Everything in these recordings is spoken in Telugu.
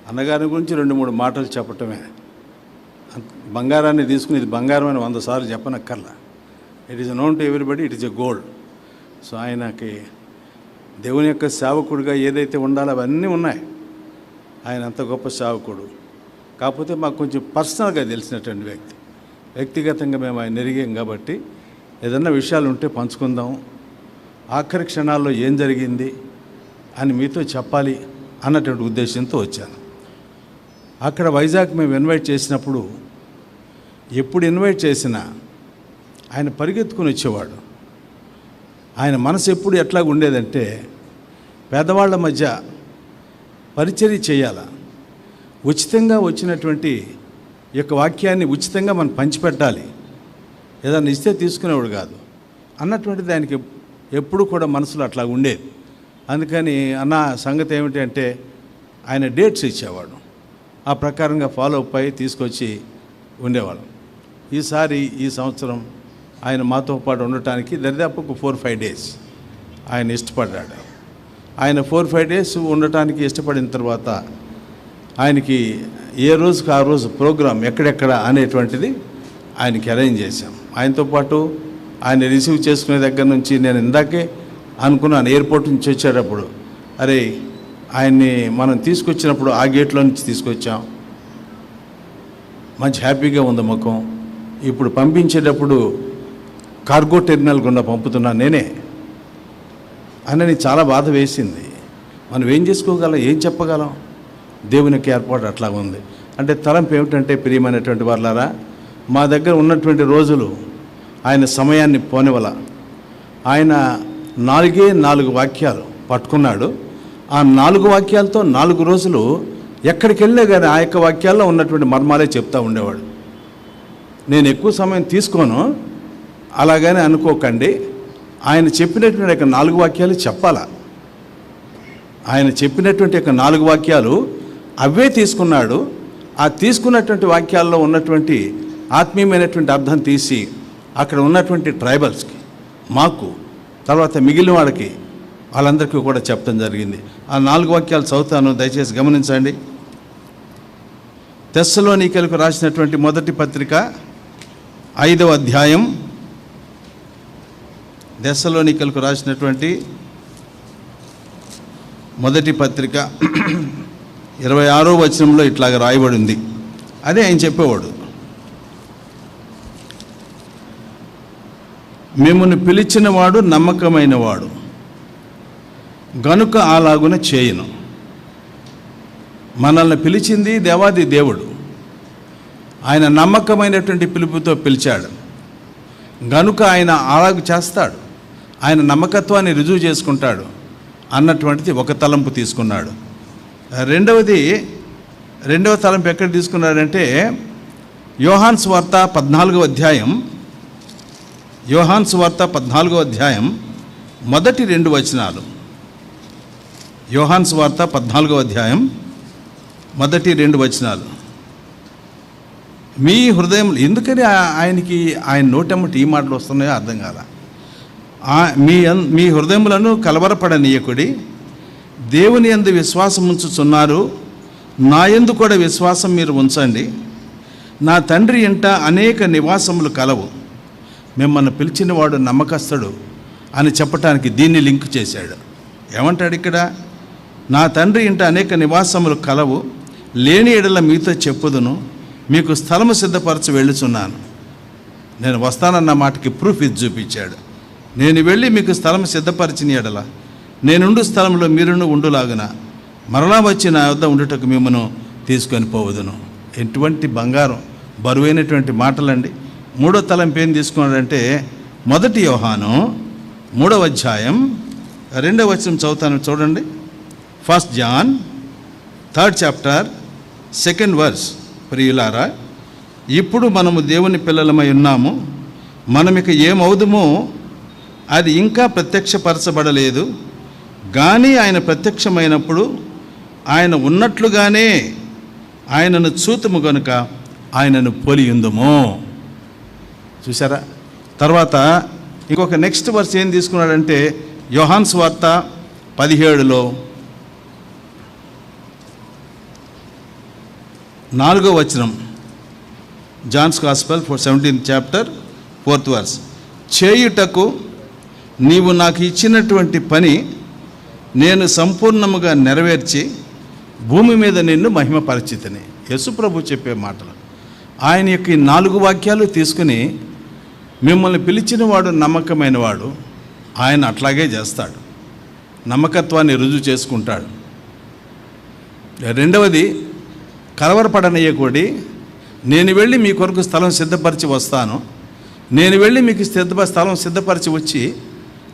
అన్నగారి గురించి 2-3 మాటలు చెప్పటమే. బంగారాన్ని తీసుకుని ఇది బంగారం అని 100 సార్లు చెప్పనక్కర్లా. It is known to everybody, it is a gold. So ఆయనకి దేవుని యొక్క సేవకుడిగా ఏదైతే ఉండాలో అవన్నీ ఉన్నాయి. ఆయన అంత గొప్ప సేవకుడు. కాకపోతే మాకు కొంచెం పర్సనల్గా తెలిసినటువంటి వ్యక్తిగతంగా మేము ఆయన ఎరిగాం కాబట్టి ఏదన్నా విషయాలు ఉంటే పంచుకుందాం, ఆఖరి క్షణాల్లో ఏం జరిగింది అని మీతో చెప్పాలి అన్నటువంటి ఉద్దేశంతో వచ్చాను. అక్కడ వైజాగ్ మేము ఇన్వైట్ చేసినప్పుడు ఎప్పుడు ఇన్వైట్ చేసినా ఆయన పరిగెత్తుకుని వచ్చేవాడు. ఆయన మనసు ఎప్పుడు ఎట్లాగ ఉండేదంటే పేదవాళ్ల మధ్య పరిచర్య చేయాల, ఉచితంగా వచ్చినటువంటి ఈ యొక్క వాక్యాన్ని ఉచితంగా మనం పంచిపెట్టాలి, ఏదైనా ఇస్తే తీసుకునేవాడు కాదు అన్నటువంటిది ఆయనకి ఎప్పుడు కూడా మనసులో అట్లా ఉండేది. అందుకని అన్న సంగతి ఏమిటి అంటే ఆయన డేట్స్ ఇచ్చేవాడు, ఆ ప్రకారంగా ఫాలో అప్ అయ్యి తీసుకొచ్చి ఉండేవాళ్ళం. ఈ సంవత్సరం ఆయన మాతో పాటు ఉండటానికి దరిదాపుకు 4-5 డేస్ ఆయన ఇష్టపడ్డాడు. ఆయన 4-5 డేస్ ఉండటానికి ఇష్టపడిన తర్వాత ఆయనకి ఏ రోజుకి ఆ రోజు ప్రోగ్రాం ఎక్కడెక్కడ అనేటువంటిది ఆయనకి అరేంజ్ చేశాం. ఆయనతో పాటు ఆయన రిసీవ్ చేసుకునే దగ్గర నుంచి నేను ఇందాకే అనుకున్నాను, ఎయిర్పోర్ట్ నుంచి వచ్చేటప్పుడు అరే ఆయన్ని మనం తీసుకొచ్చినప్పుడు ఆ గేట్లో నుంచి తీసుకొచ్చాం, మంచి హ్యాపీగా ఉంది ముఖం. ఇప్పుడు పంపించేటప్పుడు కార్గో టెర్మినల్ గుండా పంపుతున్నాను నేనే అని చాలా బాధ వేసింది. మనం ఏం చేసుకోగలం, ఏం చెప్పగలం? దేవునికి ఏర్పాటు అట్లా ఉంది. అంటే తలంపు ఏమిటంటే ప్రియమైనటువంటి వాళ్ళారా, మా దగ్గర ఉన్నటువంటి రోజులు ఆయన సమయాన్ని పోనివల. ఆయన 4 వాక్యాలు పట్టుకున్నాడు. ఆ 4 వాక్యాలతో 4 రోజులు ఎక్కడికి వెళ్ళినా కానీ ఆ యొక్క వాక్యాల్లో ఉన్నటువంటి మర్మాలే చెప్తూ ఉండేవాడు. నేను ఎక్కువ సమయం తీసుకోను అలాగని అనుకోకండి. ఆయన చెప్పినటువంటి యొక్క 4 వాక్యాలు చెప్పాలా. ఆయన చెప్పినటువంటి యొక్క 4 వాక్యాలు అవే తీసుకున్నాడు. ఆ తీసుకున్నటువంటి వాక్యాల్లో ఉన్నటువంటి ఆత్మీయమైనటువంటి అర్థం తీసి అక్కడ ఉన్నటువంటి ట్రైబల్స్కి, మాకు, తర్వాత మిగిలిన వాళ్ళకి, వాళ్ళందరికీ కూడా చెప్పడం జరిగింది. ఆ 4 వాక్యాలు చదువుతాను, దయచేసి గమనించండి. తెస్సలోనికీయులకు రాసినటువంటి మొదటి పత్రిక 5వ అధ్యాయం, తెస్సలోనికీయులకు రాసినటువంటి మొదటి పత్రిక 26వ వచనంలో ఇట్లాగ రాయబడి ఉంది. అదే ఆయన చెప్పేవాడు, మిమ్మల్ని పిలిచిన వాడు నమ్మకమైన వాడు గనుక అలాగున చేయను. మనల్ని పిలిచింది దేవాది దేవుడు. ఆయన నమ్మకమైనటువంటి పిలుపుతో పిలిచాడు గనుక ఆయన అలాగ చేస్తాడు. ఆయన నమ్మకత్వాన్ని రుజువు చేసుకుంటాడు అన్నటువంటిది ఒక తలంపు తీసుకున్నాడు. రెండవ తలంపు ఎక్కడ తీసుకున్నాడంటే యోహాను సువార్త 14వ అధ్యాయం, యోహాను సువార్త 14వ అధ్యాయం మొదటి 2 వచనాలు. యోహాను సువార్త 14వ అధ్యాయం మొదటి 2 వచనాలు. మీ హృదయం, ఎందుకని ఆయనకి ఆయన నోటమ్మటి ఈ మాటలు వస్తున్నాయో అర్థం కాల. మీ హృదయములను కలవరపడనీయకుడి, దేవుని యందు విశ్వాసం ఉంచుచున్నారు, నా యందు కూడా విశ్వాసం మీరు ఉంచండి. నా తండ్రి ఇంట అనేక నివాసములు కలవు, మిమ్మల్ని పిలిచిన వాడు నమ్మకస్తుడు అని చెప్పటానికి దీన్ని లింక్ చేశాడు. ఏమంటాడు ఇక్కడ? నా తండ్రి ఇంట అనేక నివాసములు కలవు, లేని ఎడల మీతో చెప్పుదును, మీకు స్థలము సిద్ధపరచి వెళ్ళుచున్నాను. నేను వస్తానన్న మాటకి ప్రూఫ్ ఇది చూపించాడు. నేను వెళ్ళి మీకు స్థలం సిద్ధపరిచిన ఎడల నేనుండు స్థలంలో మీరును ఉండులాగున మరలా వచ్చి నా వద్ద ఉండుటకు మిమ్మను తీసుకొని పోవదును. ఎటువంటి బంగారం, బరువైనటువంటి మాటలండి. 3వ తలంపు ఏం తీసుకున్నాడంటే మొదటి యోహాను 3వ అధ్యాయం 2వ వచనం చదువుతాను చూడండి. 1 John 3rd chapter 2nd verse. ప్రియులారా, ఇప్పుడు మనము దేవుని పిల్లలమై ఉన్నాము, మనం ఇక ఏమవుదుమో అది ఇంకా ప్రత్యక్షపరచబడలేదు, కానీ ఆయన ప్రత్యక్షమైనప్పుడు ఆయన ఉన్నట్లుగానే ఆయనను చూతుము గనుక ఆయనను పోలియుందుము. చూసారా? తర్వాత ఇంకొక నెక్స్ట్ వర్స్ ఏం తీసుకున్నాడంటే యోహాను సువార్త 17లో 4వ వచనం, Johne's gospel 17th chapter 4th verse. చేయుటకు నీవు నాకు ఇచ్చినటువంటి పని నేను సంపూర్ణముగా నెరవేర్చి భూమి మీద నిన్ను మహిమపరిచితిని. యేసుప్రభు చెప్పే మాటలు. ఆయన యొక్క ఈ 4 వాక్యాలు తీసుకుని మిమ్మల్ని పిలిచిన వాడు నమ్మకమైన వాడు, ఆయన అట్లాగే చేస్తాడు, నమ్మకత్వాన్ని రుజువు చేసుకుంటాడు. రెండవది, కలవరపడనయ్యకూడి నేను వెళ్ళి మీ కొరకు స్థలం సిద్ధపరిచి వస్తాను, నేను వెళ్ళి మీకు స్థలం సిద్ధపరిచి వచ్చి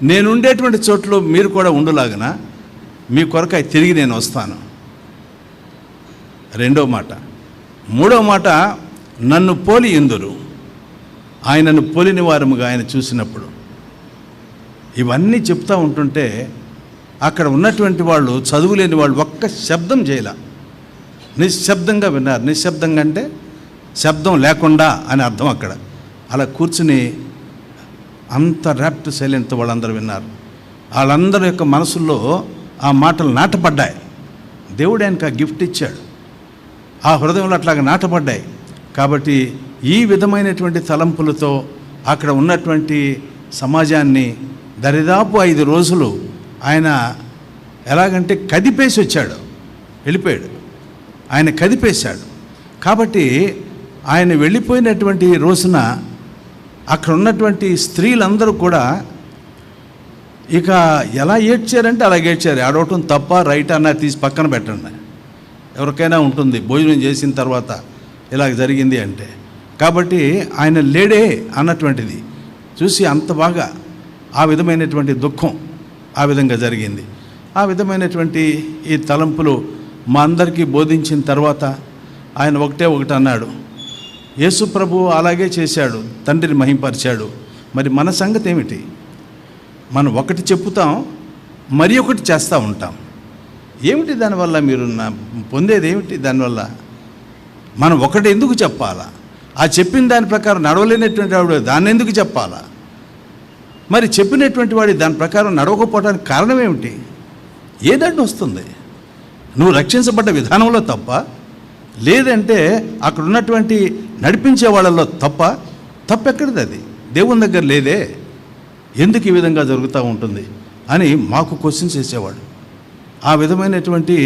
నేను ఉండేటువంటి చోట్లో మీరు కూడా ఉండులాగన మీ కొరకు తిరిగి నేను వస్తాను. రెండవ మాట. మూడవ మాట, నన్ను పోలి ఇందురు. ఆయనను పోలిన వారముగా ఆయన చూసినప్పుడు. ఇవన్నీ చెప్తూ ఉంటుంటే అక్కడ ఉన్నటువంటి వాళ్ళు, చదువులేని వాళ్ళు ఒక్క శబ్దం చేయలే, నిశ్శబ్దంగా విన్నారు. నిశ్శబ్దంగా అంటే శబ్దం లేకుండా అని అర్థం. అక్కడ అలా కూర్చుని అంత ర్యాప్ట్ సైలెంట్ వాళ్ళందరూ విన్నారు. వాళ్ళందరి యొక్క మనసుల్లో ఆ మాటలు నాటపడ్డాయి. దేవుడు ఆయనకు ఆ గిఫ్ట్ ఇచ్చాడు, ఆ హృదయంలో అట్లాగా నాటపడ్డాయి. కాబట్టి ఈ విధమైనటువంటి తలంపులతో అక్కడ ఉన్నటువంటి సమాజాన్ని దరిదాపు 5 రోజులు ఆయన ఎలాగంటే కదిపేసి వచ్చాడు, వెళ్ళిపోయాడు. ఆయన కదిపేశాడు. కాబట్టి ఆయన వెళ్ళిపోయినటువంటి రోజున అక్కడ ఉన్నటువంటి స్త్రీలందరూ కూడా ఇక ఎలా ఏడ్చారంటే అలా ఏడ్చారు. ఆడవటం తప్ప రైట్ అన్న తీసి పక్కన పెట్టండి, ఎవరికైనా ఉంటుంది భోజనం చేసిన తర్వాత ఇలాగ జరిగింది అంటే. కాబట్టి ఆయన లేడే అన్నటువంటిది చూసి అంత బాగా ఆ విధమైనటువంటి దుఃఖం ఆ విధంగా జరిగింది. ఆ విధమైనటువంటి ఈ తలంపులు మా అందరికీ బోధించిన తర్వాత ఆయన ఒకటి అన్నాడు. యేసు ప్రభు అలాగే చేశాడు, తండ్రిని మహింపరిచాడు. మరి మన సంగతి ఏమిటి? మనం ఒకటి చెప్పుతాం, మరి ఒకటి చేస్తూ ఉంటాం. ఏమిటి దానివల్ల మీరు పొందేది ఏమిటి? దానివల్ల మనం ఒకటి ఎందుకు చెప్పాలా? ఆ చెప్పిన దాని ప్రకారం నడవలేనటువంటి వాడు దాన్ని ఎందుకు చెప్పాలా? మరి చెప్పినటువంటి వాడి దాని ప్రకారం నడవకపోవడానికి కారణం ఏమిటి? ఏదంటే వస్తుంది? నువ్వు రక్షించబడ్డ విధానంలో తప్ప, లేదంటే అక్కడ ఉన్నటువంటి నడిపించే వాళ్ళల్లో తప్పెక్కడిది? అది దేవుని దగ్గర లేదే, ఎందుకు ఈ విధంగా జరుగుతూ ఉంటుంది అని మాకు క్వశ్చన్స్ చేసేవాడు. ఆ విధమైనటువంటి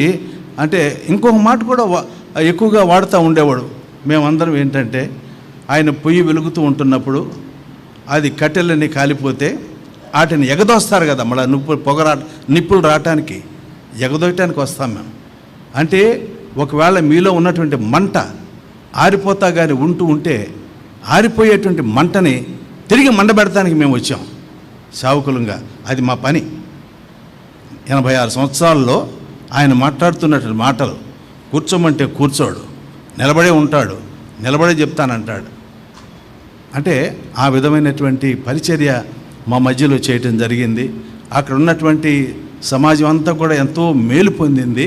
అంటే ఇంకొక మాట కూడా ఎక్కువగా వాడుతూ ఉండేవాడు. మేమందరం ఏంటంటే ఆయన పొయ్యి వెలుగుతూ ఉంటున్నప్పుడు అది కట్టెలన్నీ కాలిపోతే వాటిని ఎగదోస్తారు కదా, మళ్ళీ నిప్పులు రావటానికి ఎగదోయటానికి వస్తాం మేము. అంటే ఒకవేళ మీలో ఉన్నటువంటి మంట ఆరిపోతా కానీ ఉంటే ఆరిపోయేటువంటి మంటని తిరిగి మండబెడటానికి మేము వచ్చాం సేవకులంగా. అది మా పని. 86 సంవత్సరాల్లో ఆయన మాట్లాడుతున్నటువంటి మాటలు, కూర్చోమంటే కూర్చోడు, నిలబడే ఉంటాడు, నిలబడే చెప్తానంటాడు. అంటే ఆ విధమైనటువంటి పరిచర్య మా మధ్యలో చేయటం జరిగింది. అక్కడ ఉన్నటువంటి సమాజం అంతా కూడా ఎంతో మేలు పొందింది.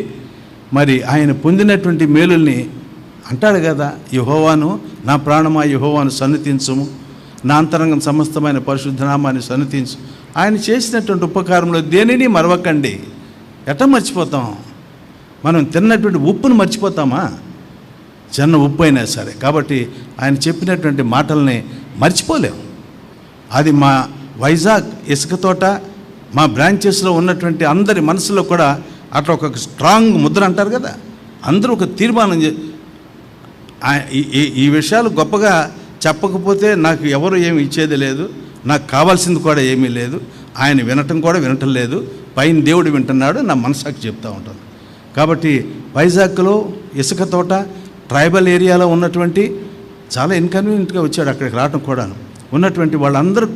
మరి ఆయన పొందినటువంటి మేలుల్ని అంటాడు కదా, యెహోవాను నా ప్రాణమా యెహోవాను సన్నిధించుము, నా అంతరంగం సమస్తమైన పరిశుద్ధనామాన్ని సన్నిధించు. ఆయన చేసినటువంటి ఉపకారంలో దేనిని మరవకండి. ఎట్లా మర్చిపోతాం? మనం తిన్నటువంటి ఉప్పును మర్చిపోతామా? చిన్న ఉప్పు అయినా సరే. కాబట్టి ఆయన చెప్పినటువంటి మాటల్ని మర్చిపోలేము. అది మా వైజాగ్ ఇసుక తోట, మా బ్రాంచెస్లో ఉన్నటువంటి అందరి మనసులో కూడా అట్లా ఒక స్ట్రాంగ్ ముద్ర అంటారు కదా, అందరూ ఒక తీర్మానం ఈ విషయాలు గొప్పగా చెప్పకపోతే నాకు ఎవరు ఏమి ఇచ్చేది లేదు, నాకు కావాల్సింది కూడా ఏమీ లేదు, ఆయన వినటం లేదు, పైన దేవుడు వింటున్నాడు, నా మనసాకి చెప్తూ ఉంటాను. కాబట్టి వైజాగ్లో ఇసుక తోట ట్రైబల్ ఏరియాలో ఉన్నటువంటి చాలా ఇన్కన్వీనియంట్గా వచ్చాడు అక్కడికి రావటం కూడాను. ఉన్నటువంటి వాళ్ళందరూ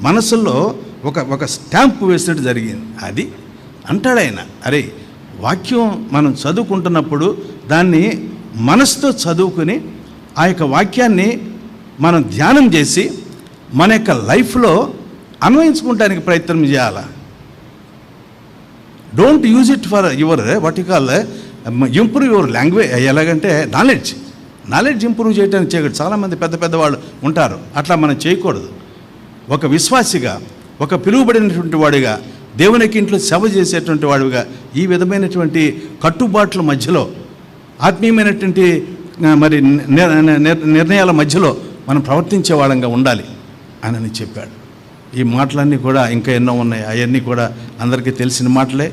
మనసుల్లో ఒక స్టాంపు వేసినట్టు జరిగింది. అది అంటాడు ఆయన. అరే, వాక్యం మనం చదువుకుంటున్నప్పుడు దాన్ని మనసుతో చదువుకుని ఆ యొక్క వాక్యాన్ని మనం ధ్యానం చేసి మన యొక్క లైఫ్లో అన్వయించుకోవడానికి ప్రయత్నం చేయాలి. Don't use it for your what you call improve your language. ఎలాగంటే నాలెడ్జ్ ఇంప్రూవ్ చేయడానికి చేయకూడదు. చాలామంది పెద్ద వాళ్ళు ఉంటారు, అట్లా మనం చేయకూడదు. ఒక విశ్వాసిగా, ఒక పిలువబడినటువంటి వాడిగా, దేవునికి ఇంట్లో సేవ చేసేటువంటి వాడిగా ఈ విధమైనటువంటి కట్టుబాట్ల మధ్యలో, ఆత్మీయమైనటువంటి మరి నిర్ణయాల మధ్యలో మనం ప్రవర్తించే వాళ్ళంగా ఉండాలి అని చెప్పాడు. ఈ మాటలన్నీ కూడా ఇంకా ఎన్నో ఉన్నాయి, అవన్నీ కూడా అందరికీ తెలిసిన మాటలే.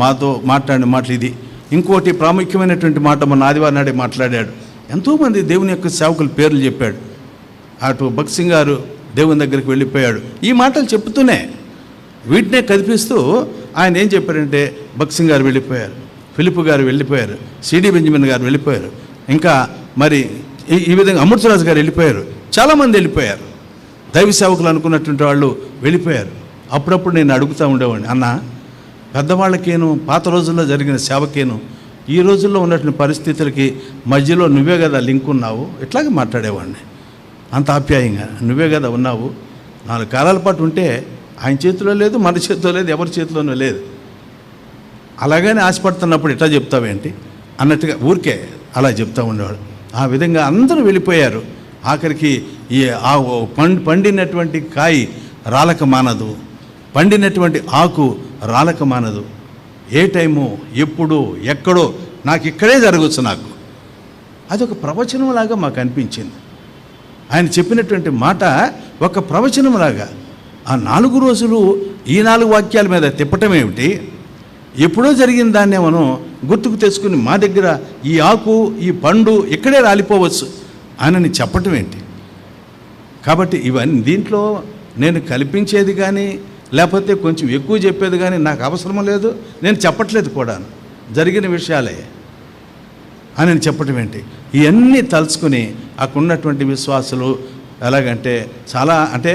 మాతో మాట్లాడిన మాటలు ఇది. ఇంకోటి ప్రాముఖ్యమైనటువంటి మాట మొన్న ఆదివారం నాడే మాట్లాడాడు. ఎంతోమంది దేవుని యొక్క సేవకుల పేర్లు చెప్పాడు. అటు భక్త్ సింగ్ గారు దేవుని దగ్గరికి వెళ్ళిపోయాడు. ఈ మాటలు చెప్తూనే వీటినే కదిపిస్తూ ఆయన ఏం చెప్పారంటే, భక్త్ సింగ్ గారు వెళ్ళిపోయారు, ఫిలిప్ గారు వెళ్ళిపోయారు, సిడి బెంజమిన్ గారు వెళ్ళిపోయారు, ఇంకా మరి ఈ విధంగా అమృతరాజు గారు వెళ్ళిపోయారు, చాలామంది వెళ్ళిపోయారు. దైవ సేవకులు అనుకున్నటువంటి వాళ్ళు వెళ్ళిపోయారు. అప్పుడప్పుడు నేను అడుగుతూ ఉండేవాడిని, అన్న పెద్దవాళ్ళకేను పాత రోజుల్లో జరిగిన సేవకేను ఈ రోజుల్లో ఉన్నటువంటి పరిస్థితులకి మధ్యలో నువ్వే కదా లింక్ ఉన్నావు, ఇట్లాగే మాట్లాడేవాడిని అంత ఆప్యాయంగా. నువ్వే కదా ఉన్నావు, 4 కాలాల పాటు ఉంటే ఆయన చేతిలో లేదు, మన చేతిలో లేదు, ఎవరి చేతిలోనూ లేదు. అలాగనే ఆశపడుతున్నప్పుడు ఇట్లా చెప్తావేంటి అన్నట్టుగా ఊరికే అలా చెప్తూ ఉండేవాడు. ఆ విధంగా అందరూ వెళ్ళిపోయారు. ఆఖరికి ఈ పండినటువంటి కాయ రాలక మానదు, పండినటువంటి ఆకు రాలక మానదు. ఏ టైము, ఎప్పుడు, ఎక్కడో నాకు ఇక్కడే జరగవచ్చు. నాకు అదొక ప్రవచనంలాగా మాకు అనిపించింది. ఆయన చెప్పినటువంటి మాట ఒక ప్రవచనంలాగా. ఆ 4 రోజులు ఈ 4 వాక్యాల మీద తిప్పటం ఏమిటి? ఎప్పుడో జరిగిన దాన్నే మనం గుర్తుకు తెచ్చుకుని మా దగ్గర ఈ ఆకు, ఈ పండు ఇక్కడే రాలిపోవచ్చు అని చెప్పటం ఏంటి? కాబట్టి ఇవన్నీ దీంట్లో నేను కల్పించేది కానీ లేకపోతే కొంచెం ఎక్కువ చెప్పేది కానీ నాకు అవసరం లేదు. నేను చెప్పట్లేదు కూడా, జరిగిన విషయాలే అని నేను చెప్పటం ఏంటి? ఇవన్నీ తలుచుకుని అక్కడ ఉన్నటువంటి విశ్వాసులు ఎలాగంటే చాలా అంటే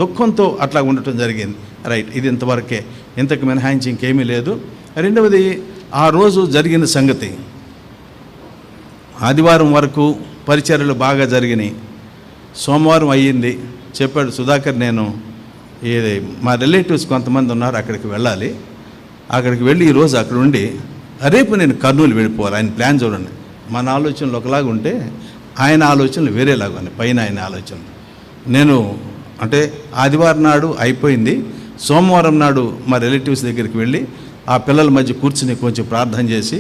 దుఃఖంతో అట్లా ఉండటం జరిగింది. రైట్, ఇది ఇంతవరకే, ఇంతకు మినహాయించి ఇంకేమీ లేదు. రెండవది, ఆ రోజు జరిగిన సంగతి. ఆదివారం వరకు పరిచర్యలు బాగా జరిగినాయి. సోమవారం అయ్యింది. చెప్పాడు సుధాకర్, నేను మా రిలేటివ్స్ కొంతమంది ఉన్నారు, అక్కడికి వెళ్ళాలి. అక్కడికి వెళ్ళి ఈరోజు అక్కడ ఉండి రేపు నేను కర్నూలు వెళ్ళిపోవాలి. ఆయన ప్లాన్ చూడండి. మన ఆలోచనలు ఒకలాగా ఉంటే ఆయన ఆలోచనలు వేరేలాగా ఉన్నాయి. పైన ఆయన ఆలోచనలు నేను అంటే ఆదివారం నాడు అయిపోయింది. సోమవారం నాడు మా రిలేటివ్స్ దగ్గరికి వెళ్ళి ఆ పిల్లల మధ్య కూర్చుని కొంచెం ప్రార్థన చేసి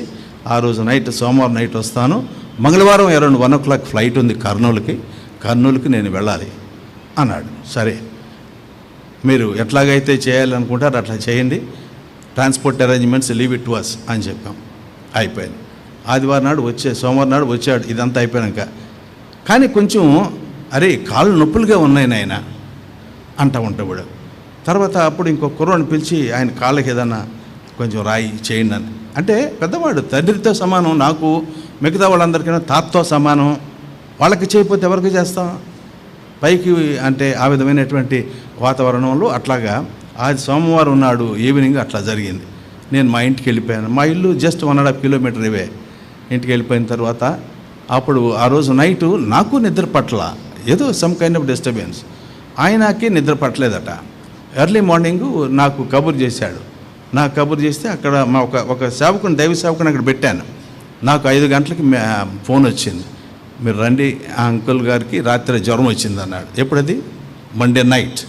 ఆ రోజు నైట్, సోమవారం నైట్ వస్తాను. మంగళవారం అరౌండ్ 1 o'clock ఫ్లైట్ ఉంది కర్నూలుకి నేను వెళ్ళాలి అన్నాడు. సరే, మీరు ఎట్లాగైతే చేయాలనుకుంటారు అట్లా చేయండి, transport arrangements leave it to us అని చెప్పాం. అయిపోయింది. ఆదివారం నాడు సోమవారం నాడు వచ్చాడు. ఇదంతా అయిపోయాక కానీ కొంచెం అరే కాళ్ళు నొప్పులుగా ఉన్నాయి నాయన అంటూ ఉంటాడు. తర్వాత అప్పుడు ఇంకో కుర్రోని పిలిచి ఆయన కాళ్ళకి ఏదన్నా కొంచెం రాయి చేయండి అని. అంటే పెద్దవాడు, తండ్రితో సమానం, నాకు మిగతా వాళ్ళందరికైనా తాతతో సమానం. వాళ్ళకి చేయకపోతే ఎవరికి చేస్తాం? పైకి అంటే ఆ విధమైనటువంటి వాతావరణంలో అట్లాగా సోమవారం నాడు ఈవినింగ్ అట్లా జరిగింది. నేను మా ఇంటికి వెళ్ళిపోయాను. మా ఇల్లు జస్ట్ 1.5 kilometers ఇవే. ఇంటికి వెళ్ళిపోయిన తర్వాత అప్పుడు ఆ రోజు నైటు నాకు నిద్ర పట్ల, ఏదో సమ్ కైండ్ ఆఫ్ డిస్టర్బెన్స్. ఆయనకి నిద్ర పట్టలేదట. ఎర్లీ మార్నింగు నాకు కబురు చేశాడు. నాకు కబురు చేస్తే అక్కడ మా ఒక సేవకుని, దైవ సేవకుని అక్కడ పెట్టాను. నాకు 5 గంటలకి ఫోన్ వచ్చింది, మీరు రండి, ఆ అంకుల్ గారికి రాత్రి జ్వరం వచ్చింది అన్నాడు. ఎప్పుడది? మండే నైట్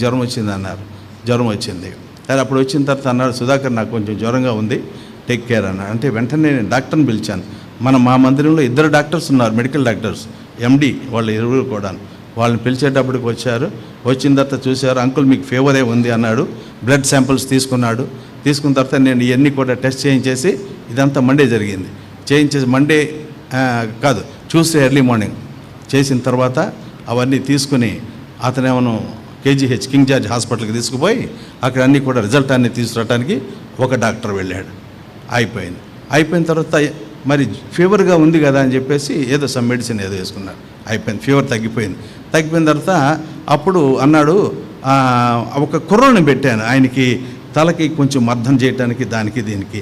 జ్వరం వచ్చింది అన్నారు. జ్వరం వచ్చింది. సరే, అప్పుడు వచ్చిన తర్వాత అన్నాడు, సుధాకర్ నాకు కొంచెం జ్వరంగా ఉంది, టేక్ కేర్ అన్నాడు. అంటే వెంటనే నేను డాక్టర్ని పిలిచాను. మా మందిరంలో 2 డాక్టర్స్ ఉన్నారు, మెడికల్ డాక్టర్స్, MD వాళ్ళు 20 కూడా. వాళ్ళని పిలిచేటప్పటికి వచ్చారు. వచ్చిన తర్వాత చూశారు, అంకుల్ మీకు ఫీవరే ఉంది అన్నాడు. బ్లడ్ శాంపిల్స్ తీసుకున్నాడు. తీసుకున్న తర్వాత నేను ఇవన్నీ కూడా టెస్ట్ చేయించేసి, ఇదంతా మండే జరిగింది, చేయించేసి మండే కాదు ట్యూస్డే ఎర్లీ మార్నింగ్ చేసిన తర్వాత అవన్నీ తీసుకుని అతనేమో KGH కింగ్ జార్జ్ హాస్పిటల్కి తీసుకుపోయి అక్కడ అన్నీ కూడా రిజల్ట్ అన్నీ తీసుకురావడానికి ఒక డాక్టర్ వెళ్ళాడు. అయిపోయిన తర్వాత మరి ఫీవర్గా ఉంది కదా అని చెప్పేసి ఏదో సమ్ మెడిసిన్ ఏదో వేసుకున్నాడు. అయిపోయింది, ఫీవర్ తగ్గిపోయిన తర్వాత అప్పుడు అన్నాడు, ఒక కుర్రోని పెట్టాను ఆయనకి తలకి కొంచెం మర్దం చేయడానికి, దానికి దీనికి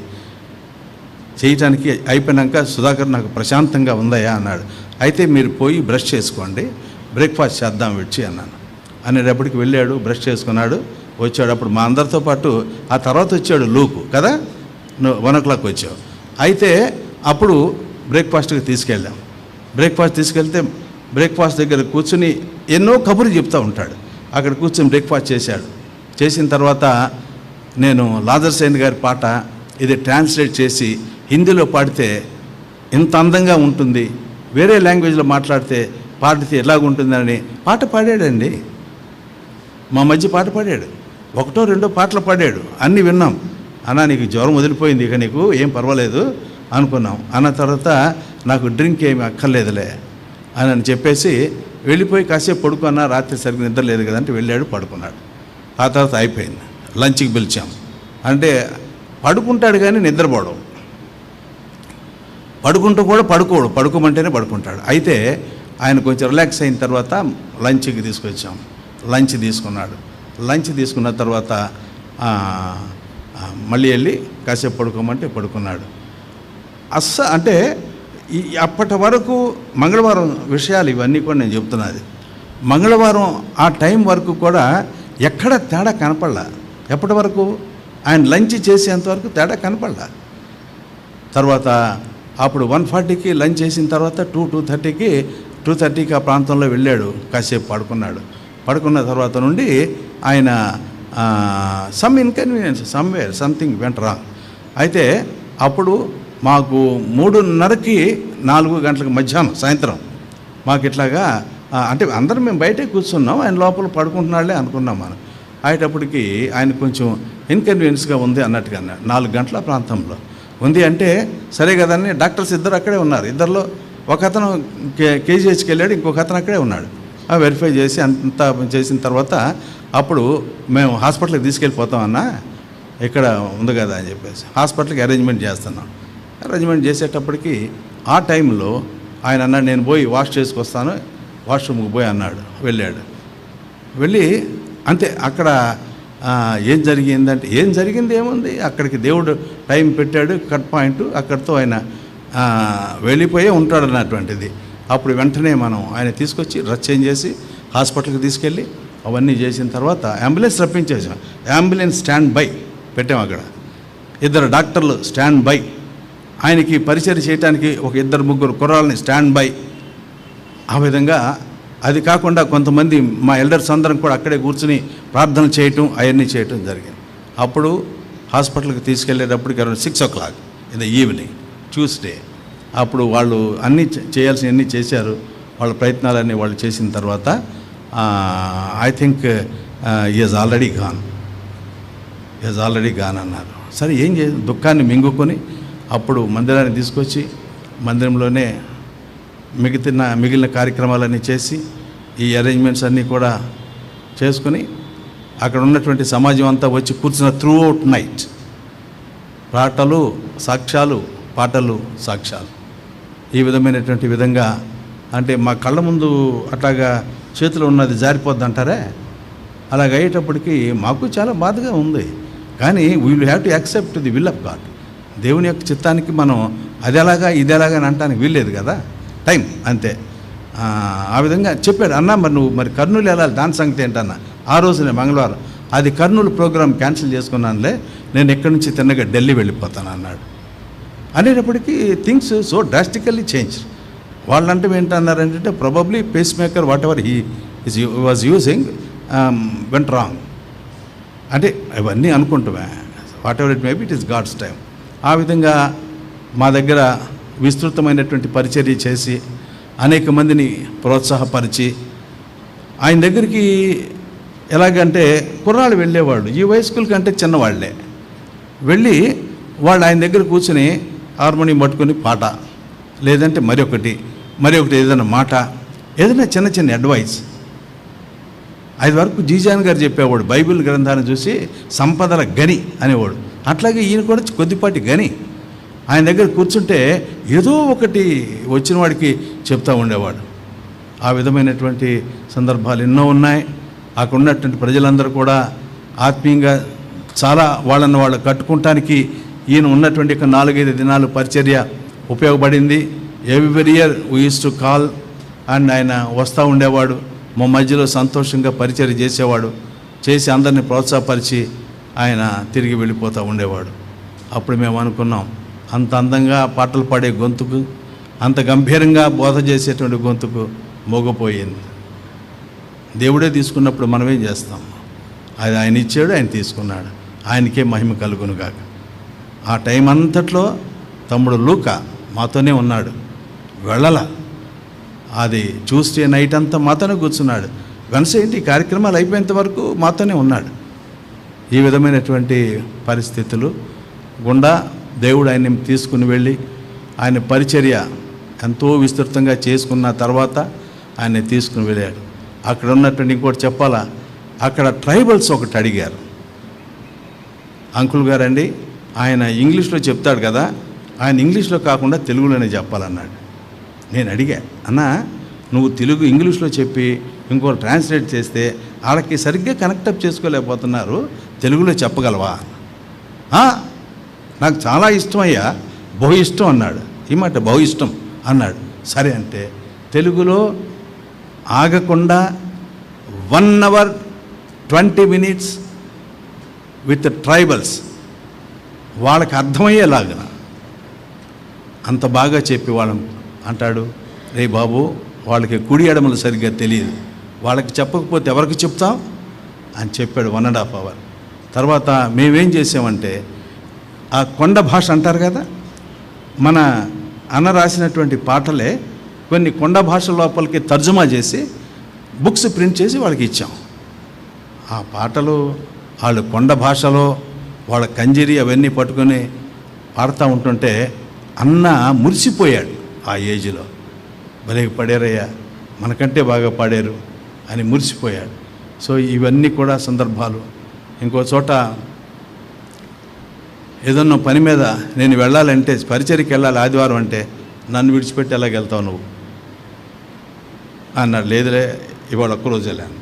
చేయటానికి. అయిపోయినాక సుధాకర్ నాకు ప్రశాంతంగా ఉందయా అన్నాడు. అయితే మీరు పోయి బ్రష్ చేసుకోండి, బ్రేక్ఫాస్ట్ చేద్దాం వచ్చి అన్నాను. అనేటప్పటికి వెళ్ళాడు, బ్రష్ చేసుకున్నాడు, వచ్చాడు. అప్పుడు మా అందరితో పాటు ఆ తర్వాత వచ్చాడు లూకు కదా, 1 o'clock వచ్చావు. అయితే అప్పుడు బ్రేక్ఫాస్ట్కి తీసుకెళ్ళాం. తీసుకెళ్తే బ్రేక్ఫాస్ట్ దగ్గర కూర్చుని ఎన్నో కబుర్లు చెప్తూ ఉంటాడు. అక్కడ కూర్చొని బ్రేక్ఫాస్ట్ చేశాడు. చేసిన తర్వాత నేను లాజర్ సేన్ గారి పాట ఇది ట్రాన్స్లేట్ చేసి హిందీలో పాడితే ఇంత అందంగా ఉంటుంది, వేరే లాంగ్వేజ్లో పాడితే ఎలాగుంటుందని పాట పాడాడండి. మా మధ్య పాట పాడాడు, 1 2 పాటలు పాడాడు, అన్నీ విన్నాం. అన్న నీకు జ్వరం వదిలిపోయింది, ఇక నీకు ఏం పర్వాలేదు అనుకున్నాం. అన్న తర్వాత నాకు డ్రింక్ ఏమి అక్కర్లేదులే అని చెప్పేసి వెళ్ళిపోయి కాసేపు పడుకున్నా. రాత్రి సరిగ్గా నిద్ర లేదు కదంటే వెళ్ళాడు, పడుకున్నాడు. ఆ తర్వాత అయిపోయింది, లంచ్కి పిలిచాం. అంటే పడుకుంటాడు కానీ నిద్రపోవడం, పడుకుంటూ కూడా పడుకోమంటేనే పడుకుంటాడు. అయితే ఆయన కొంచెం రిలాక్స్ అయిన తర్వాత లంచ్కి తీసుకొచ్చాం. లంచ్ తీసుకున్నాడు. లంచ్ తీసుకున్న తర్వాత మళ్ళీ వెళ్ళి కాసేపు పడుకోమంటే పడుకున్నాడు. అంటే అప్పటి వరకు మంగళవారం విషయాలు ఇవన్నీ కూడా నేను చెప్తున్నది. మంగళవారం ఆ టైం వరకు కూడా ఎక్కడ తేడా కనపడలా. ఎప్పటి వరకు ఆయన లంచ్ చేసేంతవరకు తేడా కనపడలా. తర్వాత అప్పుడు 1:40కి లంచ్ చేసిన తర్వాత 2:30కి ఆ ప్రాంతంలో వెళ్ళాడు, కాసేపు పడుకున్నాడు. పడుకున్న తర్వాత నుండి ఆయన some inconvenience, something went wrong. అయితే అప్పుడు మాకు 3:30కి 4 గంటలకు మధ్యాహ్నం సాయంత్రం మాకు ఇట్లాగా అంటే అందరం మేము బయటే కూర్చున్నాం, ఆయన లోపల పడుకుంటున్నాడులే అనుకున్నాం మనం. అయ్యేటప్పటికి ఆయన కొంచెం ఇన్కన్వీనియన్స్గా ఉంది అన్నట్టుగా అన్నాడు. 4 గంటల ప్రాంతంలో ఉంది అంటే సరే కదని డాక్టర్స్ ఇద్దరు అక్కడే ఉన్నారు. ఇద్దరిలో ఒక అతను కేజీహెచ్కి వెళ్ళాడు, ఇంకొక అతను అక్కడే ఉన్నాడు. వెరిఫై చేసి అంతా చేసిన తర్వాత అప్పుడు మేము హాస్పిటల్కి తీసుకెళ్ళిపోతామన్నా, ఇక్కడ ఉంది కదా అని చెప్పేసి హాస్పిటల్కి అరేంజ్మెంట్ చేస్తున్నాం. అరేంజ్మెంట్ చేసేటప్పటికి ఆ టైంలో ఆయన అన్నాడు, నేను పోయి వాష్ చేసుకొస్తాను, వాష్రూమ్కి పోయి అన్నాడు. వెళ్ళాడు. వెళ్ళి అంతే. అక్కడ ఏం జరిగింది ఏముంది, అక్కడికి దేవుడు టైం పెట్టాడు, కట్ పాయింట్, అక్కడితో ఆయన వెళ్ళిపోయే ఉంటాడు అన్నటువంటిది. అప్పుడు వెంటనే మనం ఆయన తీసుకొచ్చి డ్రెస్ చేంజ్ చేసి హాస్పిటల్కి తీసుకెళ్ళి అవన్నీ చేసిన తర్వాత అంబులెన్స్ రప్పించేసాం. అంబులెన్స్ స్టాండ్ బై పెట్టాం. అక్కడ 2 డాక్టర్లు స్టాండ్ బై, ఆయనకి పరిచయం చేయడానికి ఒక 2-3 కుర్రాళ్ళని స్టాండ్ బై. ఆ విధంగా అది కాకుండా కొంతమంది మా ఎల్డర్స్ అందరం కూడా అక్కడే కూర్చుని ప్రార్థన చేయటం అవన్నీ చేయటం జరిగింది. అప్పుడు హాస్పిటల్కి తీసుకెళ్ళేటప్పటికి around 6 o'clock in the evening Tuesday. అప్పుడు వాళ్ళు అన్నీ చేయాల్సినవన్నీ చేశారు. వాళ్ళ ప్రయత్నాలన్నీ వాళ్ళు చేసిన తర్వాత I think is already gone అన్నారు. సరే ఏం దుఃఖాన్ని మింగుకొని అప్పుడు మందిరాన్ని తీసుకొచ్చి మందిరంలోనే మిగిలిన కార్యక్రమాలన్నీ చేసి ఈ అరేంజ్మెంట్స్ అన్నీ కూడా చేసుకుని అక్కడ ఉన్నటువంటి సమాజం అంతా వచ్చి కూర్చున్న త్రూ అవుట్ నైట్ పాటలు సాక్ష్యాలు ఈ విధమైనటువంటి విధంగా. అంటే మా కళ్ళ ముందు అట్లాగా చేతిలో ఉన్నది జారిపోద్ది అంటారే, అలాగ అయ్యేటప్పటికి మాకు చాలా బాధగా ఉంది. కానీ we will have to accept the will of God. దేవుని యొక్క చిత్తానికి మనం అదేలాగా ఇదేలాగా అని అనటానికి వీల్లేదు కదా, టైం అంతే. ఆ విధంగా చెప్పాడు. అన్న మరి కర్నూలు వెళ్ళాలి, దాని సంగతి ఏంటన్నా. ఆ రోజునే మంగళవారం అది కర్నూలు ప్రోగ్రామ్ క్యాన్సిల్ చేసుకున్నానులే, నేను ఎక్కడి నుంచి తిన్నగా ఢిల్లీ వెళ్ళిపోతాను అన్నాడు. అనేటప్పటికీ థింగ్స్ సో డ్రాస్టికల్లీ చేంజ్. వాళ్ళంటే ఏంటన్నారంటే probably pacemaker whatever he was using went wrong. అంటే అవన్నీ అనుకుంటామే, whatever it may be, it is God's time. ఆ విధంగా మా దగ్గర విస్తృతమైనటువంటి పరిచర్య చేసి అనేక మందిని ప్రోత్సాహపరిచి ఆయన దగ్గరికి ఎలాగంటే కుర్రాళ్ళు వెళ్ళేవాళ్ళు, ఈ వయస్కుల కంటే చిన్నవాళ్లే వెళ్ళి వాళ్ళు ఆయన దగ్గర కూర్చుని హార్మోనియం పట్టుకొని పాట, లేదంటే మరొకటి ఏదైనా మాట, ఏదైనా చిన్న అడ్వైస్. అది వరకు జీజాన్ గారు చెప్పేవాడు, బైబిల్ గ్రంథాన్ని చూసి సంపదల గని అనేవాడు. అట్లాగే ఈయన కూడా కొద్దిపాటి గని. ఆయన దగ్గర కూర్చుంటే ఏదో ఒకటి వచ్చిన వాడికి చెప్తూ ఉండేవాడు. ఆ విధమైనటువంటి సందర్భాలు ఎన్నో ఉన్నాయి. అక్కడ ఉన్నటువంటి ప్రజలందరూ కూడా ఆత్మీయంగా చాలా వాళ్ళు కట్టుకుంటానికి ఈయన ఉన్నటువంటి 4-5 దినాలు పరిచర్య ఉపయోగపడింది. Every year we use to call and ఆయన వస్తూ ఉండేవాడు. మా మధ్యలో సంతోషంగా పరిచర్య చేసేవాడు. చేసి అందరినీ ప్రోత్సాహపరిచి ఆయన తిరిగి వెళ్ళిపోతూ ఉండేవాడు. అప్పుడు మేము అనుకున్నాం, అంత అందంగా పాటలు పాడే గొంతుకు, అంత గంభీరంగా బోధ చేసేటువంటి గొంతుకు మోగపోయింది. దేవుడే తీసుకున్నప్పుడు మనమేం చేస్తాం? అది ఆయన ఇచ్చాడు, ఆయన తీసుకున్నాడు. ఆయనకే మహిమ కలుగును గాక. ఆ టైం అంతట్లో తమ్ముడు లూకా మాతోనే ఉన్నాడు, వెళ్ళాల. అది ట్యూస్డే నైట్ అంతా మాతోనే కూర్చున్నాడు. వెన్స్డే ఏంటి కార్యక్రమాలు అయిపోయేంత వరకు మాతోనే ఉన్నాడు. ఈ విధమైనటువంటి పరిస్థితులు గుండా దేవుడు ఆయన్ని తీసుకుని వెళ్ళి ఆయన పరిచర్య ఎంతో విస్తృతంగా చేసుకున్న తర్వాత ఆయన్ని తీసుకుని వెళ్ళాడు. అక్కడ ఉన్నటువంటి ఇంకోటి చెప్పాలా, అక్కడ ట్రైబల్స్ ఒకటి అడిగారు, అంకుల్ గారండి ఆయన ఇంగ్లీష్లో చెప్తాడు కదా, ఆయన ఇంగ్లీష్లో కాకుండా తెలుగులోనే చెప్పాలన్నాడు. నేను అడిగా, అన్నా నువ్వు తెలుగు ఇంగ్లీష్లో చెప్పి ఇంకో ట్రాన్స్లేట్ చేస్తే వాళ్ళకి సరిగ్గా కనెక్టప్ చేసుకోలేకపోతున్నారు, తెలుగులో చెప్పగలవా? నాకు చాలా ఇష్టం అయ్యా, బహు ఇష్టం అన్నాడు. ఈ మాట బహు ఇష్టం అన్నాడు. సరే అంటే తెలుగులో ఆగకుండా 1 hour 20 minutes విత్ ట్రైబల్స్ వాళ్ళకి అర్థమయ్యేలాగా అంత బాగా చెప్పి వాళ్ళని అంటాడు, రే బాబు వాళ్ళకి కుడి ఎడమలు సరిగ్గా తెలియదు, వాళ్ళకి చెప్పకపోతే ఎవరికి చెప్తాం అని చెప్పాడు. 1.5 hour తర్వాత మేమేం చేసామంటే ఆ కొండ భాష అంటారు కదా, మన అన్న రాసినటువంటి పాటలే కొన్ని కొండ భాష లోపలికి తర్జుమా చేసి బుక్స్ ప్రింట్ చేసి వాళ్ళకి ఇచ్చాం. ఆ పాటలు వాళ్ళు కొండ భాషలో వాళ్ళ కంజరి అవన్నీ పట్టుకొని పాడుతూ ఉంటుంటే అన్న మురిసిపోయాడు. ఆ ఏజ్లో భలే పాడారయ్యా, మనకంటే బాగా పాడారు అని మురిసిపోయాడు. సో ఇవన్నీ కూడా సందర్భాలు. ఇంకో చోట ఏదన్నా పని మీద నేను వెళ్ళాలంటే, పరిచర్యకి వెళ్ళాలి ఆదివారం అంటే, నన్ను విడిచిపెట్టి ఎలాగ వెళ్తావు నువ్వు అన్నాడు. లేదులే ఇవాళ ఒక్కరోజు వెళ్ళాను.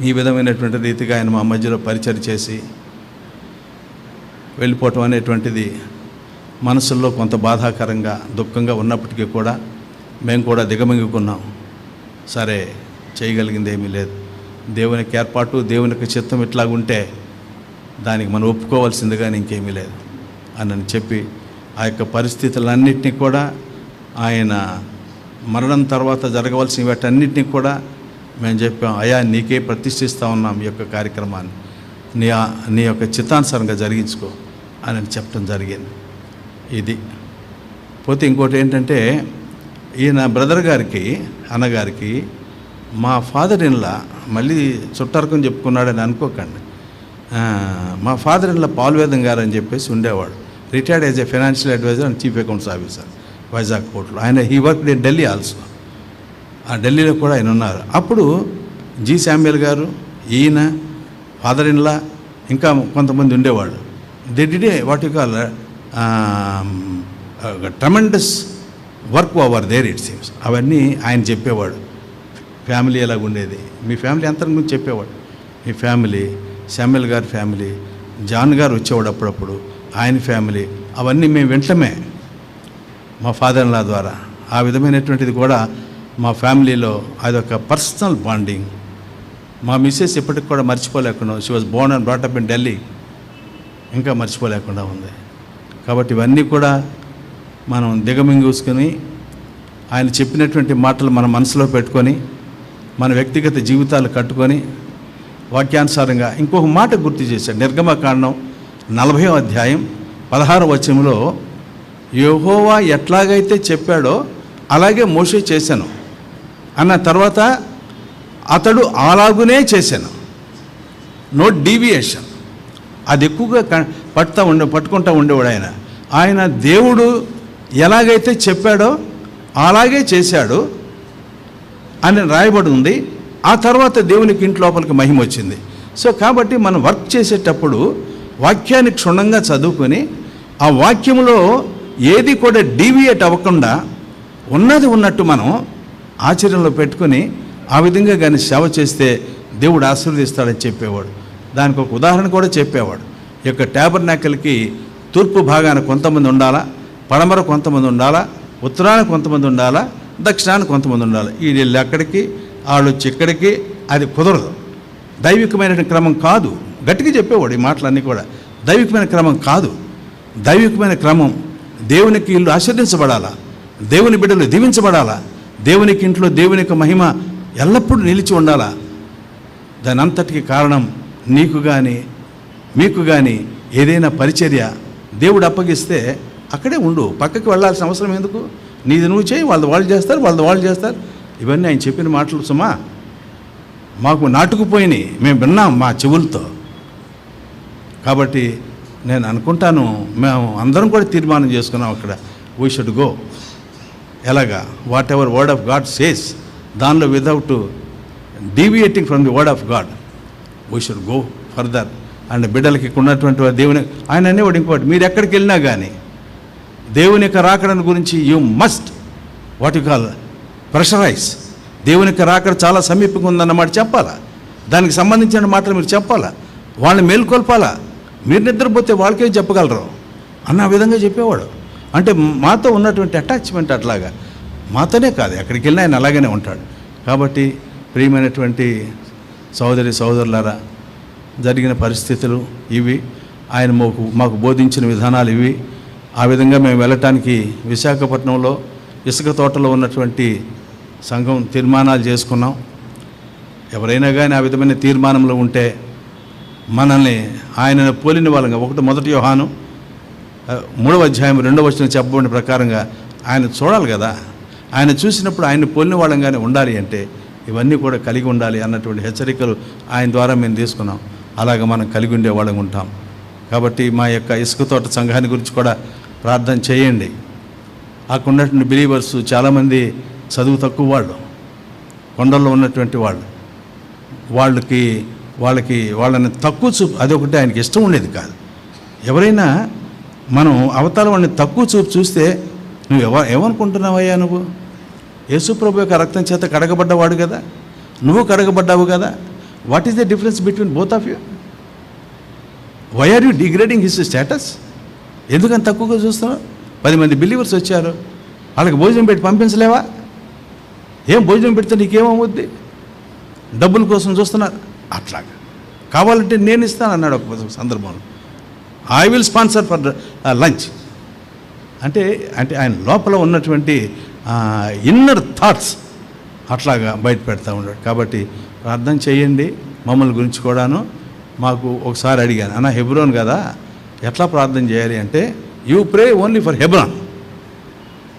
ఈ విధమైనటువంటి రీతిగా ఆయన మా మధ్యలో పరిచర్య చేసి వెళ్ళిపోవటం అనేటువంటిది మనసుల్లో కొంత బాధాకరంగా దుఃఖంగా ఉన్నప్పటికీ కూడా మేము కూడా దిగమింగుకున్నాం. సరే చేయగలిగింది ఏమీ లేదు, దేవునికి ఏర్పాటు, దేవునికి చిత్తం ఇట్లాగుంటే దానికి మనం ఒప్పుకోవాల్సింది కానీ ఇంకేమీ లేదు అని చెప్పి ఆ యొక్క పరిస్థితులన్నింటినీ కూడా ఆయన మరణం తర్వాత జరగవలసిన వాటన్నిటినీ కూడా మేము చెప్పాం, అయ్యా నీకే ప్రతిష్ఠిస్తూ ఉన్నాం ఈ యొక్క కార్యక్రమాన్ని, నీ యొక్క చిత్తానుసారంగా జరిగించుకో అని చెప్పడం జరిగింది. ఇది పోతే ఇంకోటి ఏంటంటే, ఈయన బ్రదర్ గారికి అన్నగారికి మా ఫాదర్ ఇన్లా, మళ్ళీ చుట్టారకం చెప్పుకున్నాడని అనుకోకండి, మా ఫాదర్ ఇన్లా పాల్వేదం గారు అని చెప్పేసి ఉండేవాడు, retired as a financial adviser and chief accounts officer Vizag కోర్టులో. ఆయన he work in Delhi also, ఆ ఢిల్లీలో కూడా ఆయన ఉన్నారు. అప్పుడు జి శామ్యుయల్ గారు, ఈయన ఫాదర్ ఇన్లా ఇంకా కొంతమంది ఉండేవాళ్ళు. They did what you call tremendous work over there it seems. అవన్నీ ఆయన చెప్పేవాడు. ఫ్యామిలీ ఎలాగ ఉండేది, మీ ఫ్యామిలీ అంతటి గురించి చెప్పేవాడు. మీ ఫ్యామిలీ, శామ్యుయల్ గారి ఫ్యామిలీ, జాన్ గారు వచ్చేవాడు అప్పుడప్పుడు, ఆయన ఫ్యామిలీ, అవన్నీ మేము వింటమే మా ఫాదర్ ఇన్ లా ద్వారా. ఆ విధమైనటువంటిది కూడా మా ఫ్యామిలీలో అదొక పర్సనల్ బాండింగ్. మా మిస్సెస్ ఇప్పటికి కూడా మర్చిపోలేకుండా, she was born and brought up in Delhi, ఇంకా మర్చిపోలేకుండా ఉంది. కాబట్టి ఇవన్నీ కూడా మనం దిగమింగూసుకొని ఆయన చెప్పినటువంటి మాటలు మన మనసులో పెట్టుకొని మన వ్యక్తిగత జీవితాలు కట్టుకొని వాక్యానుసారంగా ఇంకొక మాట గుర్తు చేశాడు. నిర్గమకాండం 40వ అధ్యాయం 16వ వచనంలో, యెహోవా ఎట్లాగైతే చెప్పాడో అలాగే మోషే చేశాను అన్న తర్వాత అతడు అలాగునే చేశాను, నో డీవియేషన్. అది ఎక్కువగా పట్టుకుంటూ ఉండేవాడు ఆయన దేవుడు ఎలాగైతే చెప్పాడో అలాగే చేశాడు అని రాయబడి ఉంది. ఆ తర్వాత దేవునికి ఇంటి లోపలికి మహిమ వచ్చింది. సో కాబట్టి మనం వర్క్ చేసేటప్పుడు వాక్యాన్ని క్షుణ్ణంగా చదువుకొని ఆ వాక్యంలో ఏది కూడా డీవియేట్ అవ్వకుండా ఉన్నది ఉన్నట్టు మనం ఆచరణలో పెట్టుకొని ఆ విధంగా కానీ సేవ చేస్తే దేవుడు ఆశీర్వదిస్తాడని చెప్పేవాడు. దానికి ఒక ఉదాహరణ కూడా చెప్పేవాడు. ఈ యొక్క ట్యాబర్నాకిల్కి తూర్పు భాగాన కొంతమంది ఉండాలా, పడమర కొంతమంది ఉండాలా, ఉత్తరాన కొంతమంది ఉండాలా, దక్షిణాన కొంతమంది ఉండాలి. వీళ్ళు ఎక్కడికి వాళ్ళు వచ్చి ఇక్కడికి, అది కుదరదు. దైవికమైన క్రమం కాదు. గట్టిగా చెప్పేవాడు ఈ మాటలన్నీ కూడా. దైవికమైన క్రమం కాదు. దైవికమైన క్రమం దేవునికి ఇల్లు ఆశీర్వదించబడాలా, దేవుని బిడ్డలు దీవించబడాలా, దేవునికి ఇంట్లో దేవునికి మహిమ ఎల్లప్పుడూ నిలిచి ఉండాలా. దాని అంతటికి కారణం నీకు కానీ మీకు కానీ ఏదైనా పరిచర్య దేవుడు అప్పగిస్తే అక్కడే ఉండు, పక్కకి వెళ్ళాల్సిన అవసరం ఎందుకు? నీది నువ్వు చేయి, వాళ్ళు చేస్తారు, వాళ్ళు చేస్తారు. ఇవన్నీ ఆయన చెప్పిన మాటలు సుమా మాకు నాటుకుపోయినాయి, మేము విన్నాం మా చెవులతో. కాబట్టి నేను అనుకుంటాను మేము అందరం కూడా తీర్మానం చేసుకున్నాం అక్కడ వీ షుడ్ గో. ఎలాగా? Whatever word of God says, దానిలో without deviating from the word of God we should go further. And బిడ్డలకి ఉన్నటువంటి దేవుని ఆయన అనేవాడు ఇంకోటి, మీరు ఎక్కడికి వెళ్ళినా కానీ దేవుని యొక్క రాకడను గురించి you must what you call pressurise. దేవుని యొక్క రాకడ చాలా సమీపంగా ఉందన్నమాట చెప్పాలా, దానికి సంబంధించిన మాటలు మీరు చెప్పాలా, వాళ్ళని మేల్కొల్పాలా. మీరు నిద్రపోతే వాళ్ళకే చెప్పగలరు అన్న విధంగా చెప్పేవాడు. అంటే మాతో ఉన్నటువంటి అటాచ్మెంట్ అట్లాగా, మాతోనే కాదు ఎక్కడికి వెళ్ళినా ఆయన అలాగనే ఉంటాడు. కాబట్టి ప్రియమైనటువంటి సోదరి సోదరులారా, జరిగిన పరిస్థితులు ఇవి, ఆయన మాకు బోధించిన విధానాలు ఇవి. ఆ విధంగా మేము వెళ్ళటానికి విశాఖపట్నంలో ఇసుక తోటలో ఉన్నటువంటి సంఘం తీర్మానాలు చేసుకున్నాం. ఎవరైనా కానీ ఆ విధమైన తీర్మానంలో ఉంటే మనల్ని ఆయన పోలిన వాళ్ళంగా, మొదటి యోహాను 3వ అధ్యాయం 2వ వచనం చెప్పబడిన ప్రకారంగా ఆయన చూడాలి కదా. ఆయన చూసినప్పుడు ఆయన పోలిన వాళ్ళంగానే ఉండాలి అంటే ఇవన్నీ కూడా కలిగి ఉండాలి అన్నటువంటి హెచ్చరికలు ఆయన ద్వారా మేము తీసుకున్నాం. అలాగ మనం కలిగి ఉండే వాళ్ళం ఉంటాం. కాబట్టి మా యొక్క ఇసుక తోట సంఘాన్ని గురించి కూడా ప్రార్థన చేయండి. అక్కడ ఉన్నటువంటి బిలీవర్స్ చాలామంది చదువు తక్కువ వాళ్ళు, కొండల్లో ఉన్నటువంటి వాళ్ళు, వాళ్ళని తక్కువ చూపు, అదొకటి ఆయనకి ఇష్టం ఉండేది కాదు. ఎవరైనా మనం అవతల వాళ్ళని తక్కువ చూపు చూస్తే నువ్వు ఏమనుకుంటున్నావయ్యా, నువ్వు యేసుప్రభు యొక్క రక్తం చేత కడగబడ్డవాడు కదా, నువ్వు కడగబడ్డావు కదా. What is the difference between both of you? Why are you degrading his status? ఎందుకని తక్కువగా చూస్తున్నావు? 10 మంది బిలీవర్స్ వచ్చారు, వాళ్ళకి భోజనం పెట్టి పంపించలేవా? ఏం భోజనం పెడితే నీకేమవుద్ది? డబ్బుల కోసం చూస్తున్నారు. అట్లాగా కావాలంటే నేను ఇస్తాను అన్నాడు ఒక సందర్భంలో. I will sponsor for lunch అంటే ఆయన లోపల ఉన్నటువంటి ఇన్నర్ థాట్స్ అట్లాగా బయట పెడతా ఉన్నాడు. కాబట్టి ప్రార్థన చేయండి మమ్మల్ని గురించి కూడాను. మాకు ఒకసారి అడిగాను, అన్న హెబ్రోన్ కదా, ఎట్లా ప్రార్థన చేయాలి అంటే, you pray only for Hebron,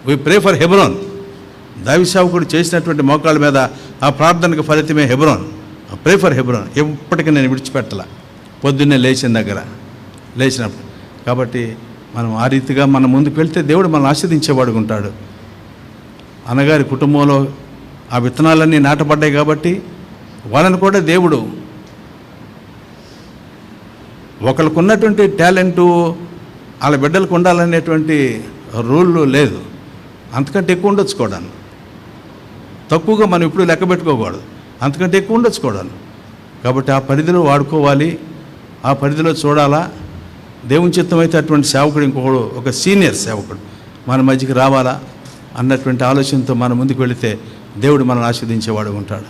we pray for Hebron. దైవసేవకుడు చేసినటువంటి మోకాళ్ళ మీద ఆ ప్రార్థనకు ఫలితమే హెబ్రోన్. ప్రే ఫర్ హెబ్రోన్. ఎప్పటికీ నేను విడిచిపెట్టలా, పొద్దున్నే లేచినప్పుడు. కాబట్టి మనం ఆ రీతిగా మన ముందుకు వెళ్తే దేవుడు మనల్ని ఆశీర్వదించేవాడు ఉంటాడు. అన్నగారి కుటుంబంలో ఆ విత్తనాలన్నీ నాటబడ్డాయి కాబట్టి వాళ్ళని కూడా దేవుడు, ఒకరికి ఉన్నటువంటి టాలెంటు వాళ్ళ బిడ్డలకు ఉండాలనేటువంటి రూల్ లేదు. అంతకంటే ఎక్కువ ఉండొచ్చు కూడా, తక్కువగా మనం ఇప్పుడు లెక్క పెట్టుకోకూడదు, అంతకంటే ఎక్కువ ఉండొచ్చు కూడా. కాబట్టి ఆ పరిధిలో వాడుకోవాలి, ఆ పరిధిలో చూడాలా. దేవుని చిత్తం అయితే అటువంటి సేవకుడు ఇంకొకడు, ఒక సీనియర్ సేవకుడు మన మధ్యకి రావాలా అన్నటువంటి ఆలోచనతో మన ముందుకు వెళితే దేవుడు మనల్ని ఆశీర్వదించేవాడు ఉంటాడు.